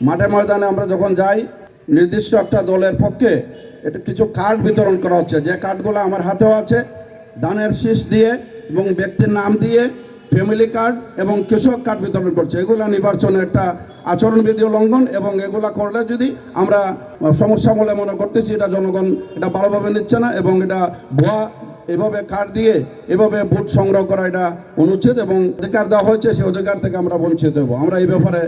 মাঠে ময়দানে আমরা যখন যাই নির্দিষ্ট একটা দলের পক্ষে এটা কিছু কার্ড বিতরণ করা হচ্ছে, যে কার্ডগুলো আমার হাতেও আছে, দানের শীষ দিয়ে এবং ব্যক্তির নাম দিয়ে ফ্যামিলি কার্ড এবং কৃষক কার্ড বিতরণ করছে। এগুলো নির্বাচনে একটা আচরণবিধি লঙ্ঘন, এবং এগুলা করলে যদি আমরা সমস্যা বলে মনে করতেছি, এটা জনগণ এটা ভালোভাবে নিচ্ছে না, এবং এটা ভুয়া এভাবে কার্ড দিয়ে এভাবে ভোট সংগ্রহ করা এটা অনুচ্ছেদ, এবং অধিকার দেওয়া হয়েছে সেই অধিকার থেকে আমরা বঞ্চিত হব। আমরা এই ব্যাপারে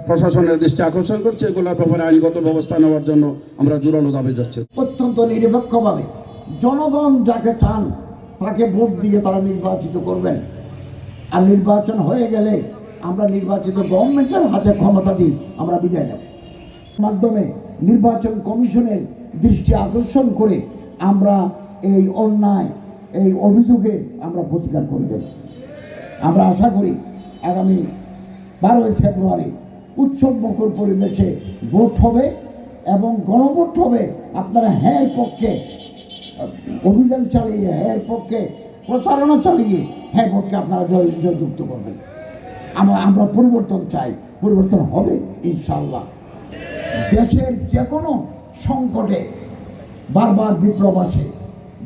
প্রশাসনের দৃষ্টি আকর্ষণ করছি, এগুলোর ব্যাপারে আইনগত ব্যবস্থা নেওয়ার জন্য আমরা জোরালো দাবি যাচ্ছি। অত্যন্ত নিরপেক্ষভাবে জনগণ যাকে চান তাকে ভোট দিয়ে তারা নির্বাচিত করবেন, আর নির্বাচন হয়ে গেলে আমরা নির্বাচিত গভর্নমেন্টের হাতে ক্ষমতা দিই আমরা বিদায় নেব। মাধ্যমে নির্বাচন কমিশনের দৃষ্টি আকর্ষণ করে আমরা এই অন্যায়, এই অভিযোগে আমরা প্রতিকার করে দেব। আমরা আশা করি আগামী 12ই ফেব্রুয়ারি উৎসব মুখর পরিবেশে ভোট হবে এবং গণভোট হবে। আপনারা হ্যাঁ পক্ষে অভিযান চালিয়ে, হ্যাঁ পক্ষে প্রচারণা চালিয়ে হ্যাঁ ভোটকে আপনারা জয়যুক্ত করবেন। আমরা পরিবর্তন চাই, পরিবর্তন হবে ইনশাআল্লাহ। দেশের যে কোনো সংকটে বারবার বিপ্লব আসে,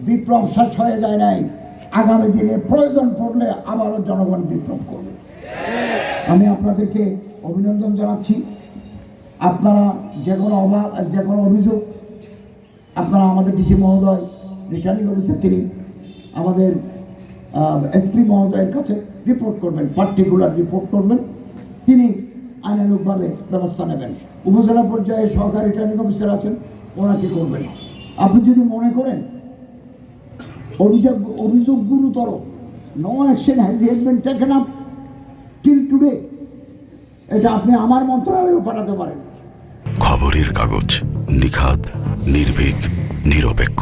বিপ্লব শেষ হয়ে যায় নাই। আগামী দিনে প্রয়োজন পড়লে আবারও জনগণ বিপ্লব করবে। আমি আপনাদেরকে অভিনন্দন জানাচ্ছি। আপনারা যে কোনো অভিযোগ আপনারা আমাদের ডিসি মহোদয়, রিটার্নিং অফিসার তিনি আমাদের এসপি মহোদয়ের কাছে রিপোর্ট করবেন, পার্টিকুলার রিপোর্ট করবেন, তিনি আইনানুগভাবে ব্যবস্থা নেবেন। উপজেলা পর্যায়ে সহকারী রিটার্নিং অফিসার আছেন, ওনাকে করবেন। আপনি যদি মনে করেন অভিযোগ গুরুতর, no action has been taken up till today, এটা আপনি আমার মন্ত্রণালয়েও পাঠাতে পারেন। খবরের কাগজ, নিখাদ, নির্ভীক, নিরপেক্ষ।